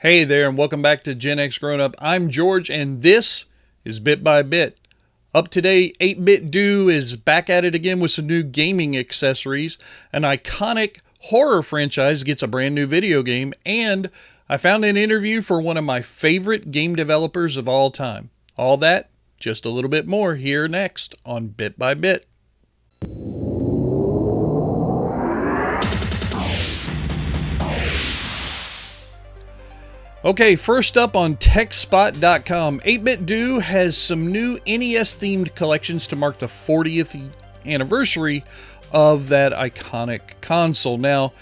Hey there, and welcome back to GenXGrownUp. I'm George, and this is Bit by Bit. Up today, 8-Bit Do is back at it again with some new gaming accessories. An iconic horror franchise gets a brand new video game, and I found an interview for one of my favorite game developers of all time. All that, just a little bit more here next on Bit by Bit. Okay, first up on TechSpot.com, 8-Bit Do has some new NES-themed collections to mark the 40th anniversary of that iconic console. Now,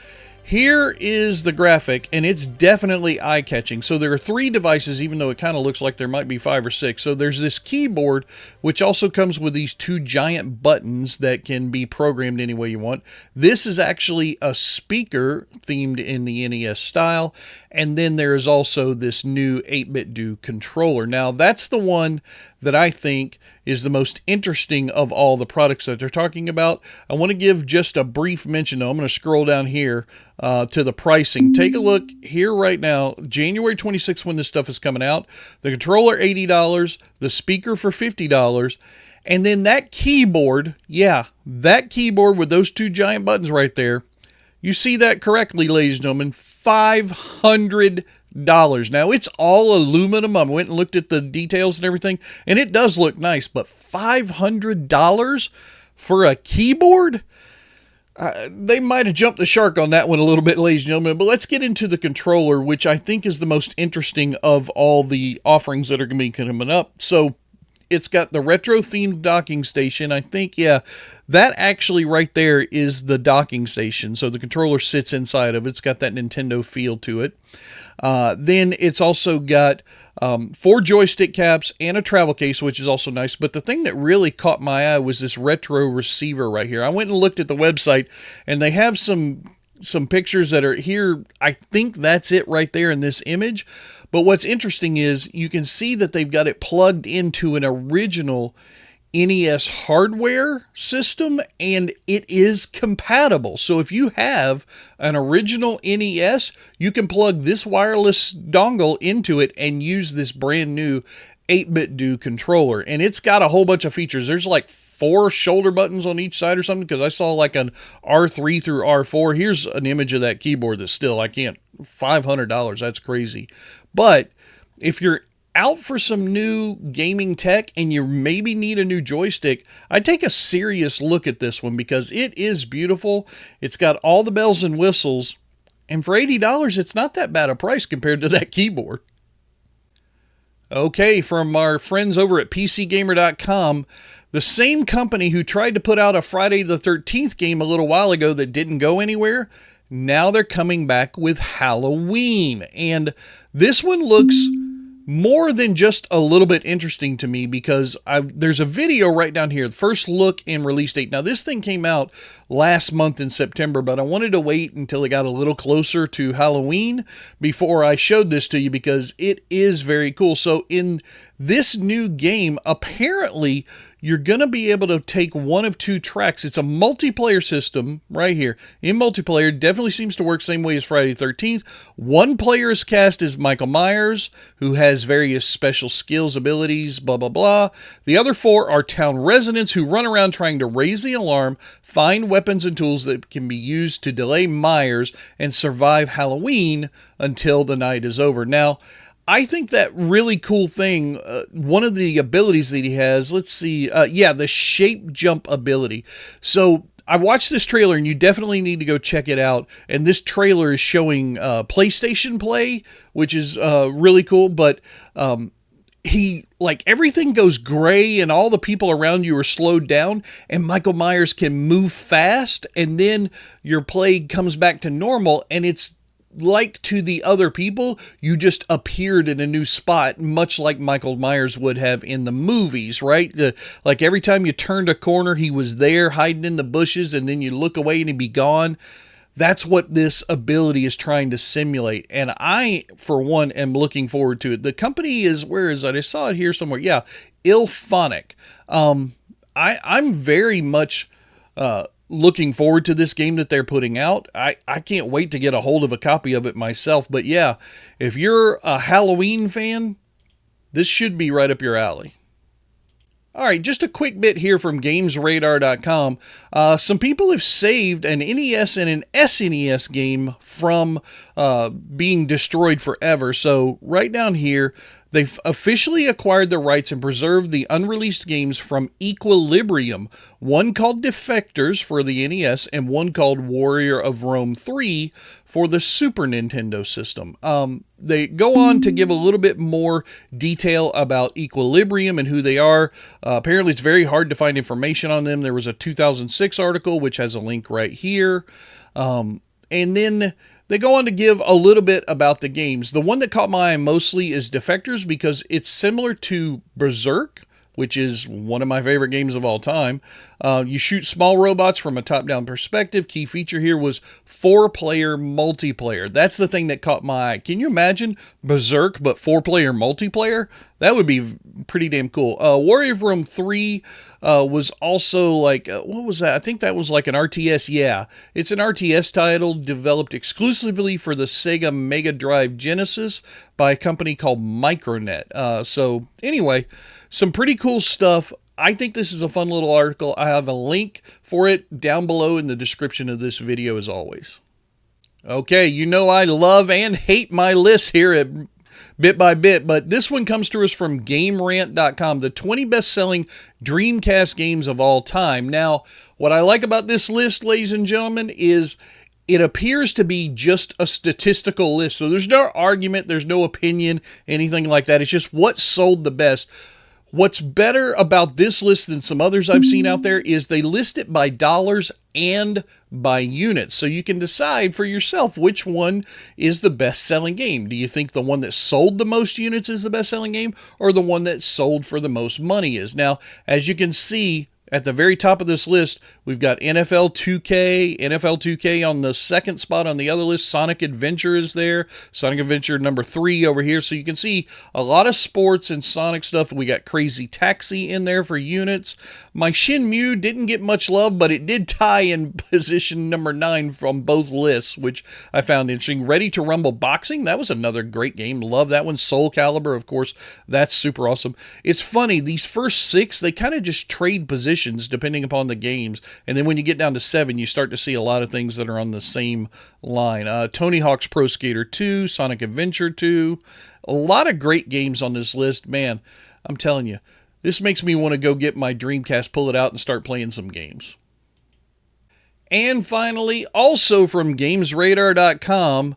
here is the graphic, and it's definitely eye-catching. So there are 3 devices, even though it kind of looks like there might be 5 or 6. So there's this keyboard, which also comes with these 2 giant buttons that can be programmed any way you want. This is actually a speaker themed in the NES style. And then there is also this new 8-Bit Do controller. Now, that's the one that I think is the most interesting of all the products that they're talking about. I want to give just a brief mention, though. I'm going to scroll down here to the pricing. Take a look here right now. January 26th when this stuff is coming out. The controller, $80. The speaker for $50. And then that keyboard, that keyboard with those 2 giant buttons right there. You see that correctly, ladies and gentlemen. $500. Now, it's all aluminum. I went and looked at the details and everything, and it does look nice, but $500 for a keyboard? They might have jumped the shark on that one a little bit, ladies and gentlemen, but let's get into the controller, which I think is the most interesting of all the offerings that are going to be coming up. So, it's got the retro-themed docking station. I think, that actually right there is the docking station. So the controller sits inside of it. It's got that Nintendo feel to it. Then it's also got 4 joystick caps and a travel case, which is also nice. But the thing that really caught my eye was this retro receiver right here. I went and looked at the website, and they have some pictures that are here. I think that's it right there in this image. But what's interesting is you can see that they've got it plugged into an original NES hardware system, and it is compatible. So if you have an original NES, you can plug this wireless dongle into it and use this brand new 8-Bit Do controller. And it's got a whole bunch of features. There's like 4 shoulder buttons on each side or something, because I saw like an R3 through R4. Here's an image of that keyboard that still, I can't, $500, that's crazy. But if you're out for some new gaming tech and you maybe need a new joystick, I'd take a serious look at this one because it is beautiful. It's got all the bells and whistles, and for $80, it's not that bad a price compared to that keyboard. Okay, from our friends over at PCGamer.com, the same company who tried to put out a Friday the 13th game a little while ago that didn't go anywhere, now they're coming back with Halloween. And this one looks more than just a little bit interesting to me because there's a video right down here, the first look and release date. Now, this thing came out last month in September, but I wanted to wait until it got a little closer to Halloween before I showed this to you because it is very cool. So in this new game, apparently, you're going to be able to take one of 2 tracks. It's a multiplayer system right here. In multiplayer, definitely seems to work same way as Friday the 13th. One player is cast as Michael Myers, who has various special skills, abilities, blah, blah, blah. The other 4 are town residents who run around trying to raise the alarm, find weapons and tools that can be used to delay Myers, and survive Halloween until the night is over. Now, I think that really cool thing, one of the abilities that he has, let's see, the shape jump ability. So I watched this trailer, and you definitely need to go check it out. And this trailer is showing PlayStation Play, which is really cool, but everything goes gray and all the people around you are slowed down, and Michael Myers can move fast, and then your play comes back to normal, and it's like to the other people, you just appeared in a new spot, much like Michael Myers would have in the movies, right? Like every time you turned a corner, he was there hiding in the bushes, and then you look away and he'd be gone. That's what this ability is trying to simulate. And I, for one, am looking forward to it. The company is, where is it? I saw it here somewhere. Yeah, Ilphonic. I'm very much looking forward to this game that they're putting out. I can't wait to get a hold of a copy of it myself. But yeah, if you're a Halloween fan, this should be right up your alley. All right, just a quick bit here from GamesRadar.com. Some people have saved an NES and an SNES game from being destroyed forever. So right down here, they've officially acquired the rights and preserved the unreleased games from Equilibrium, one called Defectors for the NES and one called Warrior of Rome 3 for the Super Nintendo system. They go on to give a little bit more detail about Equilibrium and who they are. Apparently, it's very hard to find information on them. There was a 2006 article, which has a link right here. And then they go on to give a little bit about the games. The one that caught my eye mostly is Defectors because it's similar to Berserk, which is one of my favorite games of all time. You shoot small robots from a top-down perspective. Key feature here was 4-player multiplayer. That's the thing that caught my eye. Can you imagine Berserk but 4-player multiplayer? That would be pretty damn cool. Warrior of Rome 3 was also like, what was that? I think that was like an RTS. Yeah, it's an RTS title developed exclusively for the Sega Mega Drive Genesis by a company called Micronet. So anyway, some pretty cool stuff. I think this is a fun little article. I have a link for it down below in the description of this video as always. Okay, you know I love and hate my list here at Bit by Bit, but this one comes to us from GameRant.com, the 20 best-selling Dreamcast games of all time. Now, what I like about this list, ladies and gentlemen, is it appears to be just a statistical list. So there's no argument, there's no opinion, anything like that. It's just what sold the best. What's better about this list than some others I've seen out there is they list it by dollars and by units. So you can decide for yourself which one is the best-selling game. Do you think the one that sold the most units is the best-selling game, or the one that sold for the most money is? Now, as you can see, at the very top of this list, we've got NFL 2K on the second spot on the other list. Sonic Adventure is there. Sonic Adventure number 3 over here. So you can see a lot of sports and Sonic stuff. We got Crazy Taxi in there for units. My Shenmue didn't get much love, but it did tie in position number 9 from both lists, which I found interesting. Ready to Rumble Boxing, that was another great game. Love that one. Soul Calibur, of course, that's super awesome. It's funny, these first 6, they kind of just trade positions depending upon the games, and then when you get down to 7, you start to see a lot of things that are on the same line. Tony Hawk's Pro Skater 2, Sonic Adventure 2, a lot of great games on this list. Man, I'm telling you, this makes me want to go get my Dreamcast, pull it out, and start playing some games. And finally, also from GamesRadar.com,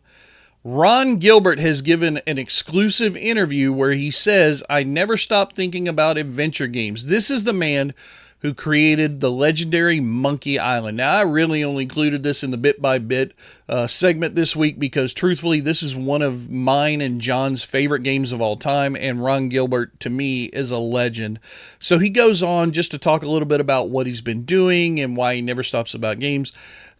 Ron Gilbert has given an exclusive interview where he says, "I never stopped thinking about adventure games." This is the man who created the legendary Monkey Island. Now, I really only included this in the Bit by Bit segment this week because, truthfully, this is one of mine and John's favorite games of all time, and Ron Gilbert, to me, is a legend. So he goes on just to talk a little bit about what he's been doing and why he never stops about games.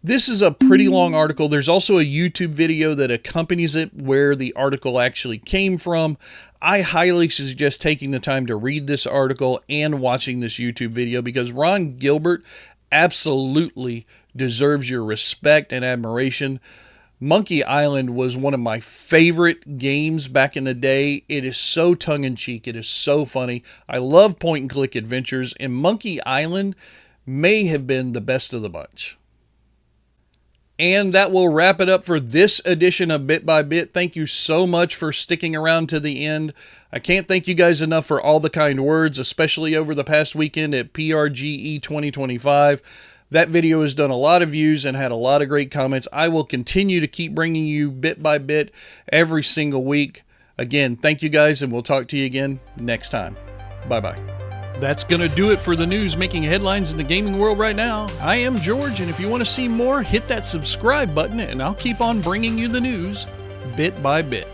This is a pretty long article. There's also a YouTube video that accompanies it where the article actually came from. I highly suggest taking the time to read this article and watching this YouTube video because Ron Gilbert absolutely deserves your respect and admiration. Monkey Island was one of my favorite games back in the day. It is so tongue-in-cheek. It is so funny. I love point-and-click adventures, and Monkey Island may have been the best of the bunch. And that will wrap it up for this edition of Bit by Bit. Thank you so much for sticking around to the end. I can't thank you guys enough for all the kind words, especially over the past weekend at PRGE 2025. That video has done a lot of views and had a lot of great comments. I will continue to keep bringing you Bit by Bit every single week. Again, thank you guys, and we'll talk to you again next time. Bye-bye. That's going to do it for the news making headlines in the gaming world right now. I am George, and if you want to see more, hit that subscribe button, and I'll keep on bringing you the news bit by bit.